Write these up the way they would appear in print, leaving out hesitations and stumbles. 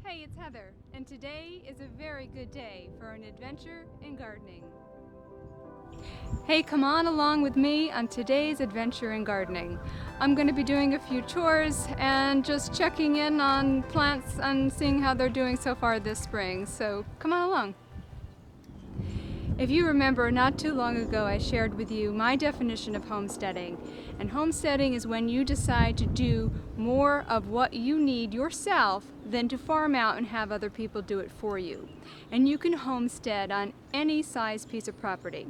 Hey, it's Heather, and today is a very good day for an adventure in gardening. Hey, come on along with me on today's adventure in gardening. I'm going to be doing a few chores and just checking in on plants and seeing how they're doing so far this spring, so come on along. If you remember, not too long ago I shared with you my definition of homesteading. And homesteading is when you decide to do more of what you need yourself than to farm out and have other people do it for you. And you can homestead on any size piece of property.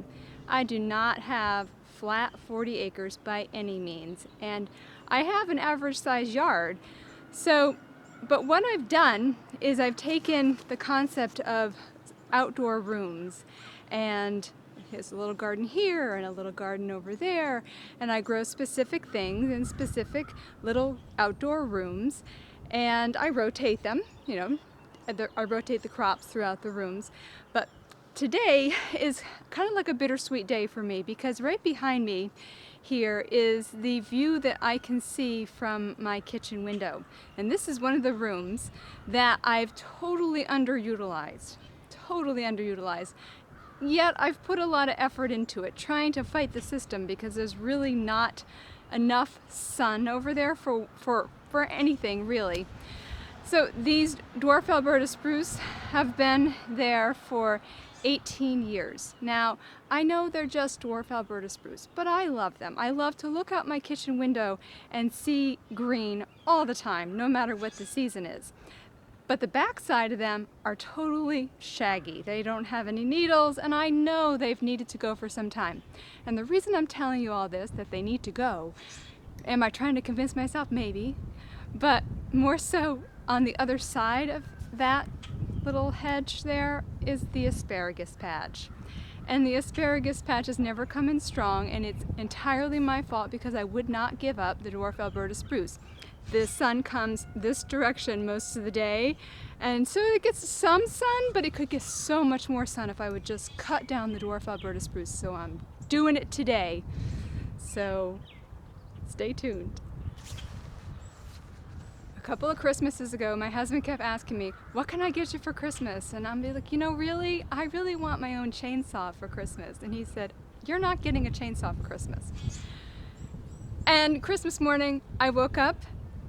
I do not have flat 40 acres by any means, and I have an average size yard. But what I've done is I've taken the concept of outdoor rooms, and here's a little garden here and a little garden over there, and I grow specific things in specific little outdoor rooms, and I rotate them, I rotate the crops throughout the rooms. But today is kind of like a bittersweet day for me, because right behind me here is the view that I can see from my kitchen window, and this is one of the rooms that I've totally underutilized. Yet I've put a lot of effort into it, trying to fight the system, because there's really not enough sun over there for anything really. So these dwarf Alberta spruce have been there for 18 years. Now, I know they're just dwarf Alberta spruce, but I love them. I love to look out my kitchen window and see green all the time, no matter what the season is. But the back side of them are totally shaggy. They don't have any needles, and I know they've needed to go for some time. And the reason I'm telling you all this, that they need to go, am I trying to convince myself? Maybe. But more so, on the other side of that little hedge there is the asparagus patch. And the asparagus patch has never come in strong, and it's entirely my fault, because I would not give up the dwarf Alberta spruce. The sun comes this direction most of the day, and so it gets some sun, but it could get so much more sun if I would just cut down the dwarf Alberta spruce. So I'm doing it today. So stay tuned. A couple of Christmases ago, my husband kept asking me, what can I get you for Christmas? And I'm like, really, I really want my own chainsaw for Christmas. And he said, you're not getting a chainsaw for Christmas. And Christmas morning, I woke up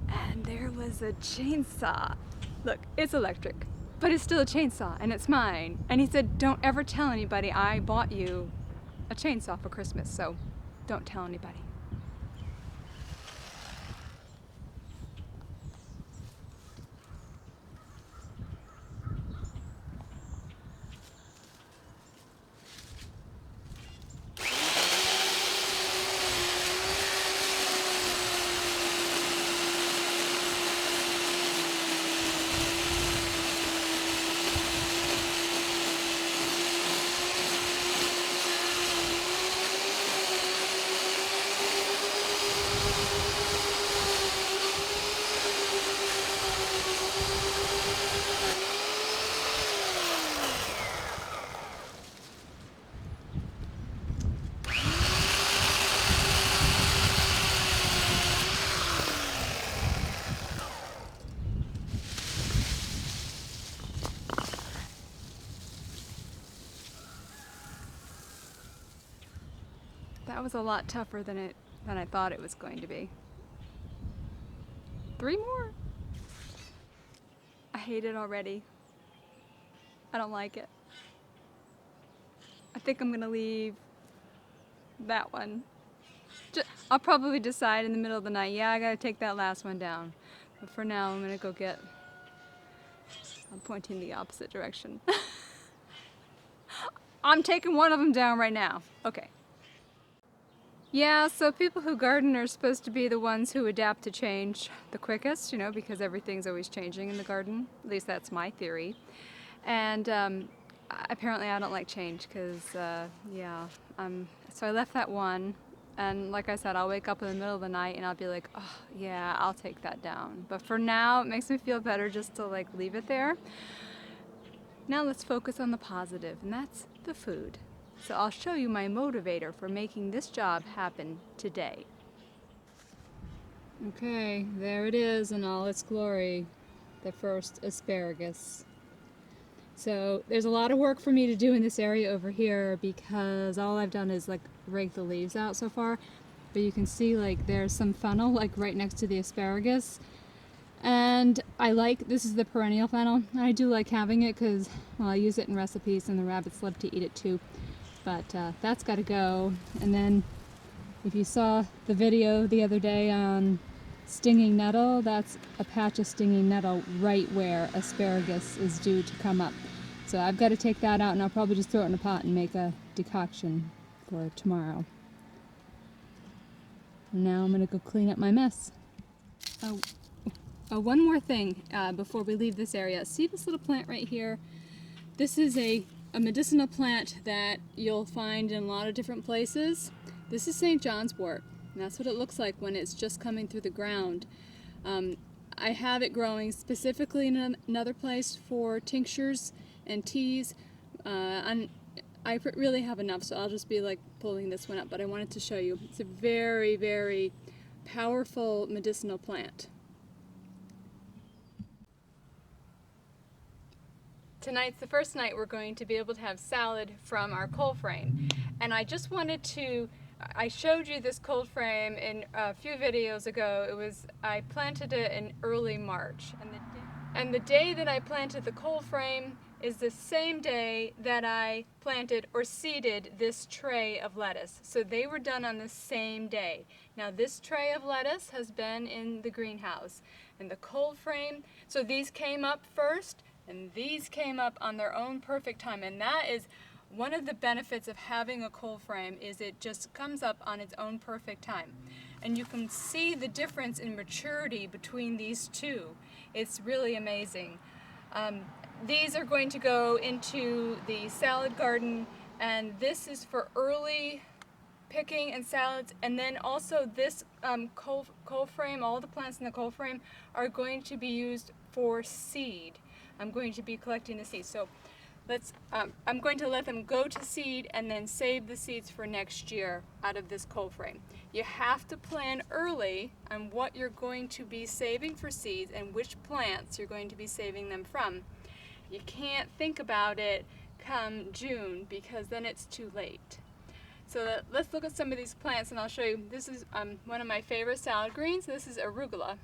and there was a chainsaw. Look, it's electric, but it's still a chainsaw, and it's mine. And he said, don't ever tell anybody I bought you a chainsaw for Christmas, so don't tell anybody. That was a lot tougher than I thought it was going to be. 3 more? I hate it already. I don't like it. I think I'm gonna leave that one. I'll probably decide in the middle of the night, yeah, I gotta take that last one down. But for now, I'm pointing the opposite direction. I'm taking one of them down right now. Okay. Yeah, so people who garden are supposed to be the ones who adapt to change the quickest, because everything's always changing in the garden. At least that's my theory. And apparently I don't like change, because, so I left that one. And like I said, I'll wake up in the middle of the night and I'll be like, oh yeah, I'll take that down. But for now, it makes me feel better just to leave it there. Now let's focus on the positive, and that's the food. So I'll show you my motivator for making this job happen today. Okay, there it is in all its glory. the first asparagus. So there's a lot of work for me to do in this area over here because all I've done is like rake the leaves out so far. But you can see like there's some fennel like right next to the asparagus. And this is the perennial fennel. I do like having it because, well, I use it in recipes and the rabbits love to eat it too. But that's got to go. And then if you saw the video the other day on stinging nettle, that's a patch of stinging nettle right where asparagus is due to come up. So I've got to take that out and I'll probably just throw it in a pot and make a decoction for tomorrow. And now I'm going to go clean up my mess. Oh, one more thing before we leave this area. See this little plant right here? This is a medicinal plant that you'll find in a lot of different places. This is St. John's wort, and that's what it looks like when it's just coming through the ground. I have it growing specifically in another place for tinctures and teas. I really have enough, so I'll just be like pulling this one up, but I wanted to show you. It's a very, very powerful medicinal plant. Tonight's the first night we're going to be able to have salad from our cold frame. And I just wanted to, I showed you this cold frame in a few videos ago. I planted it in early March. And the day that I planted the cold frame is the same day that I planted or seeded this tray of lettuce. So they were done on the same day. Now this tray of lettuce has been in the greenhouse. And the cold frame, so these came up first, and these came up on their own perfect time. And that is one of the benefits of having a cold frame, is it just comes up on its own perfect time. And you can see the difference in maturity between these two. It's really amazing. These are going to go into the salad garden, and this is for early picking and salads. And then also this cold frame, all the plants in the cold frame are going to be used for seed. I'm going to be collecting the seeds. So I'm going to let them go to seed and then save the seeds for next year out of this cold frame. You have to plan early on what you're going to be saving for seeds and which plants you're going to be saving them from. You can't think about it come June because then it's too late. So let's look at some of these plants and I'll show you. This is one of my favorite salad greens. This is arugula.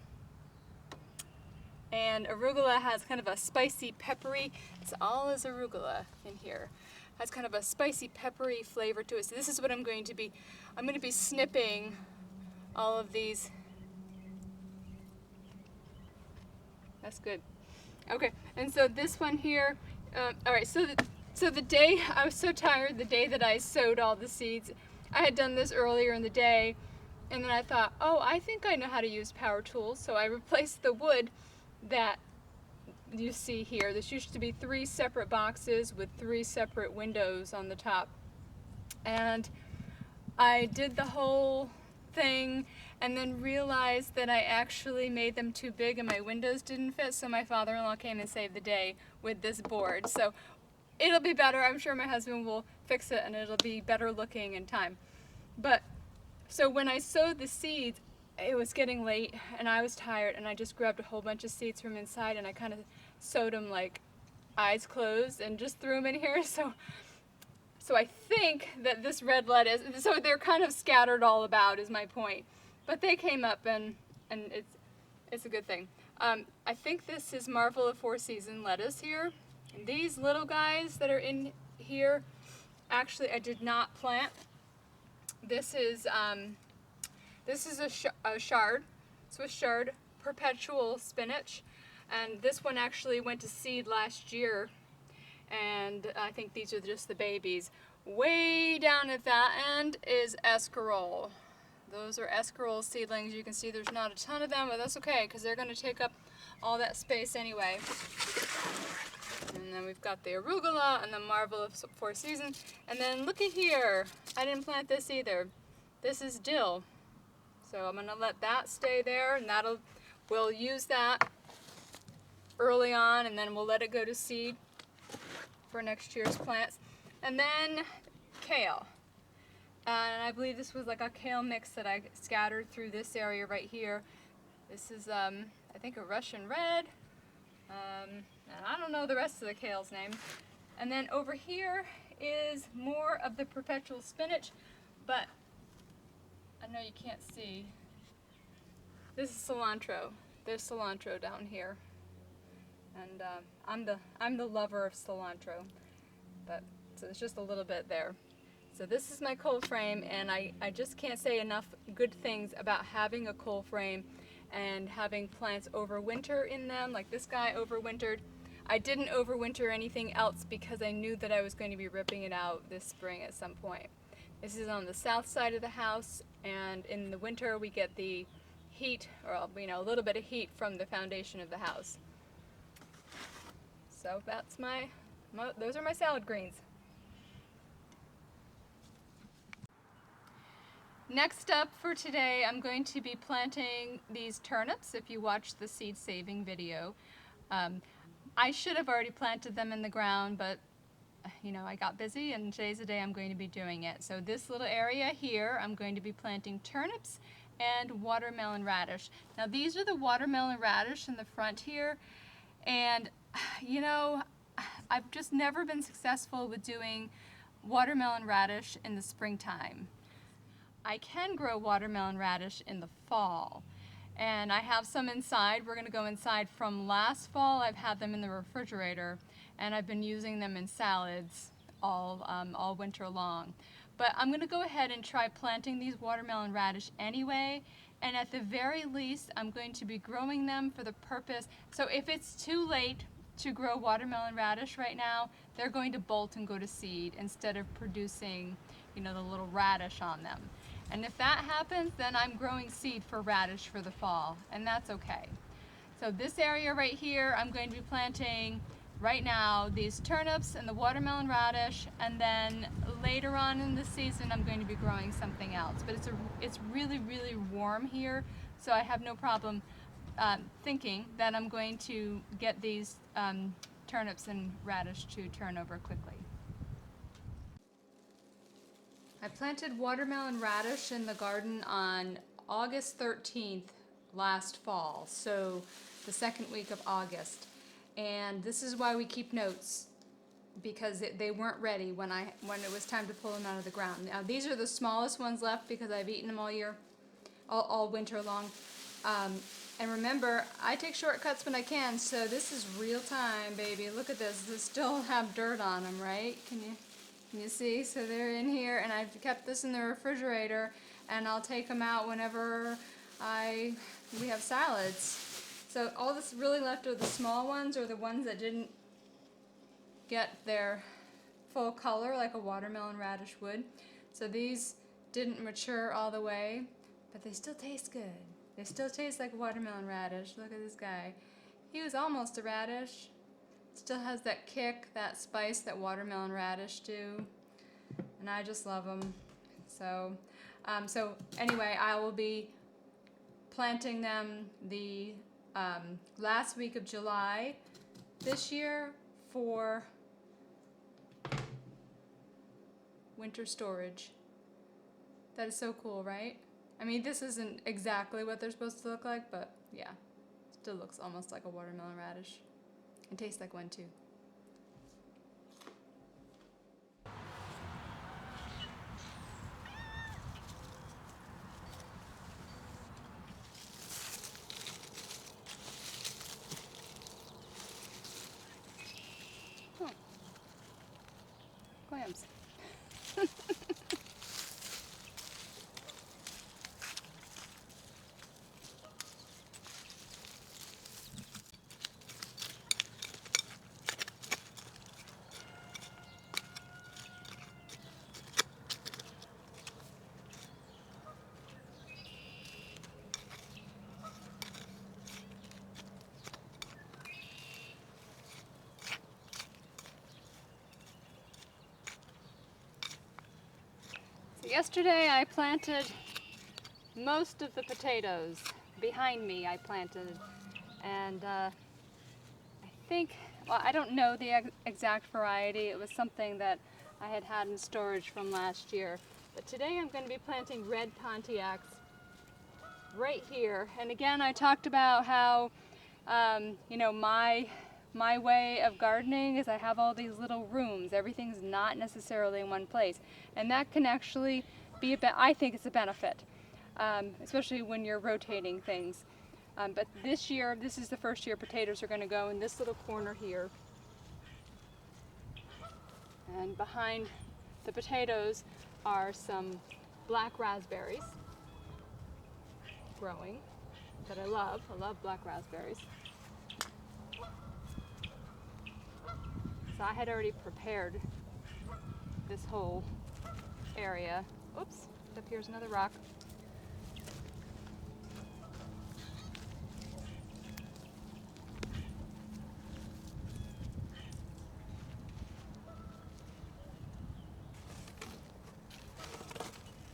And arugula has kind of a spicy, peppery, it's all is arugula in here. Has kind of a spicy, peppery flavor to it. So this is what I'm going to be snipping all of these. That's good. Okay, and so this one here, all right, so the day, I was so tired the day that I sowed all the seeds. I had done this earlier in the day, and then I thought, oh, I think I know how to use power tools, so I replaced the wood that you see here. This used to be 3 separate boxes with 3 separate windows on the top. And I did the whole thing and then realized that I actually made them too big and my windows didn't fit, so my father-in-law came and saved the day with this board. So it'll be better. I'm sure my husband will fix it and it'll be better looking in time. But so when I sowed the seeds, it was getting late and I was tired, and I just grabbed a whole bunch of seeds from inside and I kind of sowed them like eyes closed and just threw them in here. So I think that this red lettuce, so they're kind of scattered all about is my point, but they came up and it's a good thing. I think this is Marvel of 4 Season lettuce here, and these little guys that are in here, actually I did not plant. This is a chard, Swiss chard, perpetual spinach, and this one actually went to seed last year, and I think these are just the babies. Way down at that end is escarole. Those are escarole seedlings. You can see there's not a ton of them, but that's okay because they're going to take up all that space anyway. And then we've got the arugula and the Marvel of 4 Seasons. And then look at here. I didn't plant this either. This is dill. So I'm going to let that stay there, and we'll use that early on, and then we'll let it go to seed for next year's plants. And then kale. And I believe this was like a kale mix that I scattered through this area right here. This is, I think, a Russian red, know the rest of the kale's name. And then over here is more of the perpetual spinach, but I know you can't see. This is cilantro. There's cilantro down here. And I'm the lover of cilantro, but so there's just a little bit there. So this is my cold frame, and I just can't say enough good things about having a cold frame and having plants overwinter in them. Like this guy overwintered. I didn't overwinter anything else because I knew that I was going to be ripping it out this spring at some point. This is on the south side of the house, and in the winter we get the heat, or a little bit of heat from the foundation of the house. So that's those are my salad greens. Next up for today, I'm going to be planting these turnips. If you watched the seed saving video, I should have already planted them in the ground, but I got busy, and today's the day I'm going to be doing it. So this little area here, I'm going to be planting turnips and watermelon radish. Now these are the watermelon radish in the front here, and I've just never been successful with doing watermelon radish in the springtime. I can grow watermelon radish in the fall, and I have some inside. We're going to go inside from last fall. I've had them in the refrigerator, and I've been using them in salads all winter long. But I'm going to go ahead and try planting these watermelon radish anyway, and at the very least I'm going to be growing them for the purpose. So if it's too late to grow watermelon radish right now, they're going to bolt and go to seed instead of producing the little radish on them. And if that happens, then I'm growing seed for radish for the fall, and that's okay. So this area right here, I'm going to be planting right now these turnips and the watermelon radish, and then later on in the season I'm going to be growing something else. But it's really, really warm here, so I have no problem thinking that I'm going to get these turnips and radish to turn over quickly. I planted watermelon radish in the garden on August 13th last fall, so the second week of August. And this is why we keep notes, because they weren't ready when it was time to pull them out of the ground. Now these are the smallest ones left because I've eaten them all winter long. And remember, I take shortcuts when I can, so this is real time, baby. Look at this. They still have dirt on them, right? Can you see? So they're in here, and I've kept this in the refrigerator, and I'll take them out whenever we have salads. So all that's really left are the small ones, or the ones that didn't get their full color like a watermelon radish would. So these didn't mature all the way, but they still taste good. They still taste like watermelon radish. Look at this guy. He was almost a radish. Still has that kick, that spice that watermelon radish do, and I just love them. So anyway, I will be planting them the last week of July this year for winter storage. That is so cool, right? I mean, this isn't exactly what they're supposed to look like, but yeah, still looks almost like a watermelon radish. It tastes like one too. Oh. Clams. Yesterday I planted most of the potatoes. Behind me I planted, and I think, well, I don't know the exact variety. It was something that I had in storage from last year. But today I'm going to be planting red Pontiacs right here. And again, I talked about how my my way of gardening is I have all these little rooms. Everything's not necessarily in one place. And that can actually be, I think it's a benefit, especially when you're rotating things. But this year, this is the first year potatoes are going to go in this little corner here. And behind the potatoes are some black raspberries growing that I love. I love black raspberries. So I had already prepared this whole area. Oops, up here's another rock.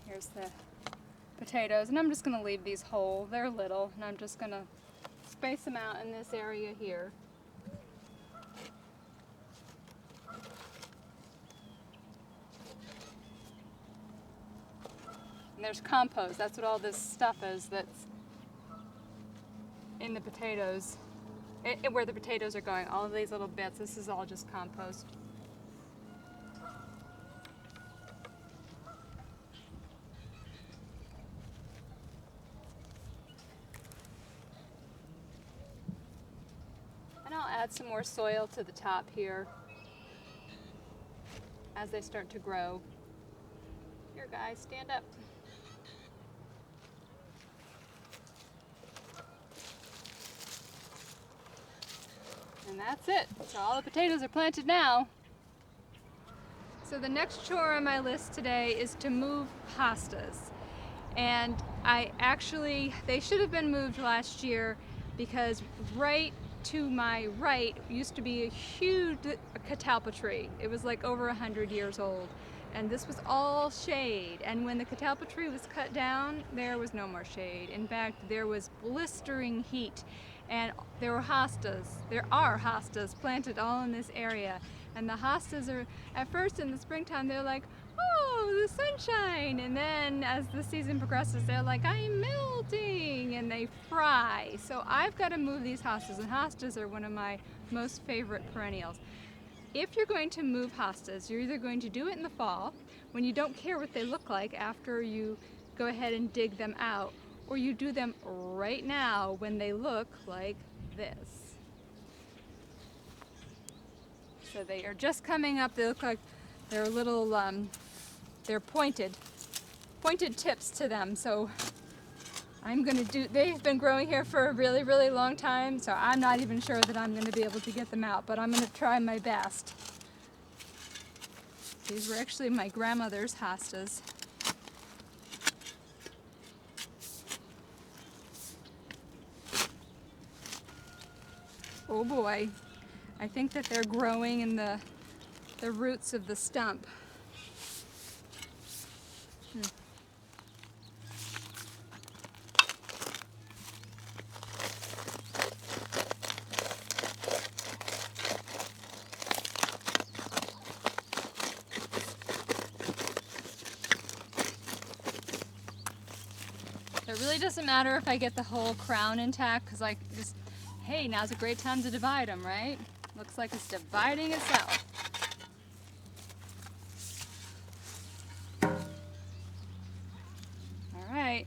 Here's the potatoes, and I'm just going to leave these whole. They're little, and I'm just going to space them out in this area here. And there's compost. That's what all this stuff is that's in the potatoes, where the potatoes are going. All of these little bits, this is all just compost. And I'll add some more soil to the top here as they start to grow. Here guys, stand up. And that's it. So all the potatoes are planted now. So the next chore on my list today is to move hostas. And they should have been moved last year, because right to my right used to be a huge catalpa tree. It was like over 100 years old. And this was all shade. And when the catalpa tree was cut down, there was no more shade. In fact, there was blistering heat. And there are hostas planted all in this area. And the hostas are, at first in the springtime, they're like, oh, the sunshine. And then as the season progresses, they're like, I'm melting, and they fry. So I've got to move these hostas, and hostas are one of my most favorite perennials. If you're going to move hostas, you're either going to do it in the fall, when you don't care what they look like after you go ahead and dig them out, or you do them right now when they look like this. So they are just coming up. They look like they're little, they're pointed tips to them. So they've been growing here for a really, really long time, so I'm not even sure that I'm going to be able to get them out, but I'm going to try my best. These were actually my grandmother's hostas. Oh boy, I think that they're growing in the roots of the stump. It really doesn't matter if I get the whole crown intact, because hey, now's a great time to divide them, right? Looks like it's dividing itself. All right,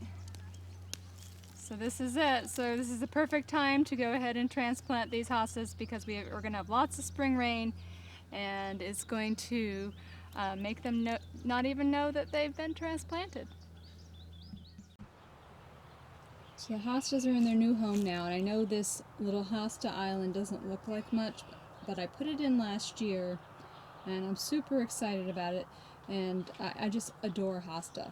so this is it. So this is the perfect time to go ahead and transplant these hostas, because we're going to have lots of spring rain, and it's going to make them not even know that they've been transplanted. So the hostas are in their new home now, and I know this little hosta island doesn't look like much, but I put it in last year, and I'm super excited about it, and I just adore hosta.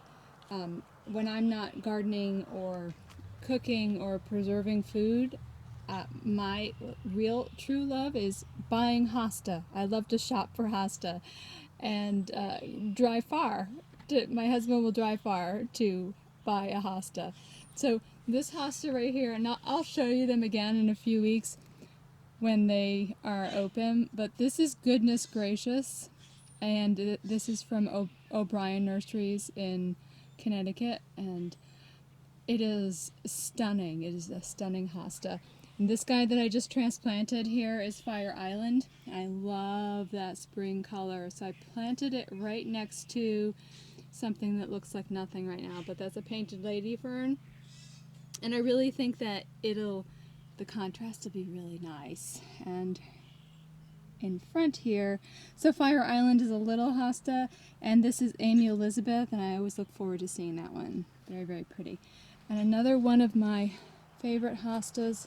When I'm not gardening or cooking or preserving food, my real true love is buying hosta. I love to shop for hosta and drive far. My husband will drive far to buy a hosta. So this hosta right here, and I'll show you them again in a few weeks when they are open, but this is Goodness Gracious, and this is from O'Brien Nurseries in Connecticut, and it is stunning. It is a stunning hosta. And this guy that I just transplanted here is Fire Island. I love that spring color, so I planted it right next to something that looks like nothing right now, but that's a painted lady fern. And I really think that the contrast will be really nice. And in front here, so Fire Island is a little hosta, and this is Amy Elizabeth, and I always look forward to seeing that one. Very, very pretty. And another one of my favorite hostas,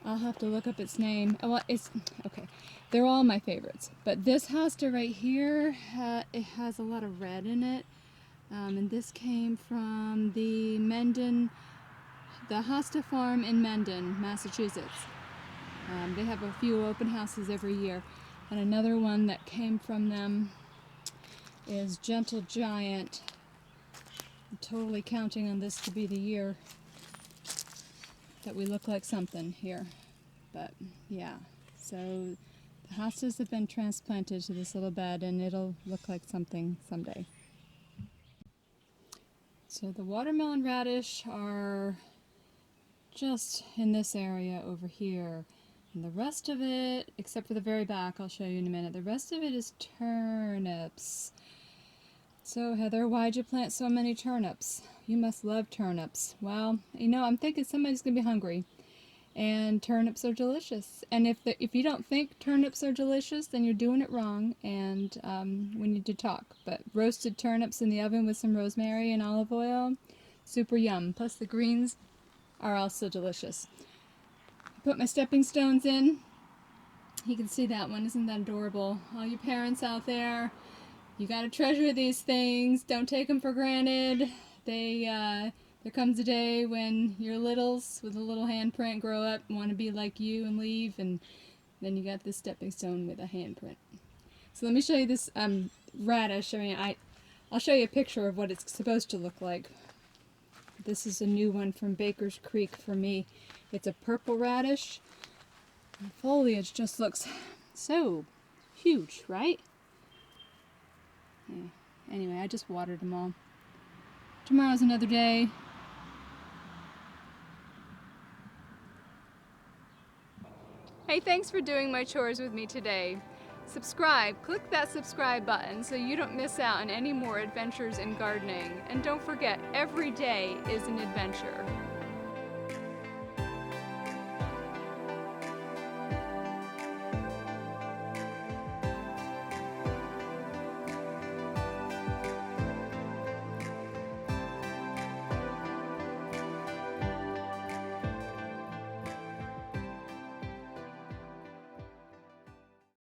I'll have to look up its name. Well, it's okay. They're all my favorites, but this hosta right here, it has a lot of red in it, and this came from the hosta farm in Mendon, Massachusetts. They have a few open houses every year, and another one that came from them is Gentle Giant. I'm totally counting on this to be the year that we look like something here. But yeah, so the hostas have been transplanted to this little bed, and it'll look like something someday. So the watermelon radish are just in this area over here. And the rest of it, except for the very back, I'll show you in a minute, the rest of it is turnips. So Heather, why'd you plant so many turnips? You must love turnips. Well, you know, I'm thinking somebody's going to be hungry. And turnips are delicious. And if you don't think turnips are delicious, then you're doing it wrong, and we need to talk. But roasted turnips in the oven with some rosemary and olive oil, super yum. Plus the greens are also delicious. Put my stepping stones in. You can see that one. Isn't that adorable? All you parents out there, you gotta treasure these things. Don't take them for granted. There comes a day when your littles with a little handprint grow up and want to be like you and leave, and then you got this stepping stone with a handprint. So let me show you this radish. I mean, I'll show you a picture of what it's supposed to look like. This is a new one from Baker's Creek for me. It's a purple radish. The foliage just looks so huge, right? Yeah. Anyway, I just watered them all. Tomorrow's another day. Hey, thanks for doing my chores with me today. Subscribe, click that subscribe button so you don't miss out on any more adventures in gardening. And don't forget, every day is an adventure.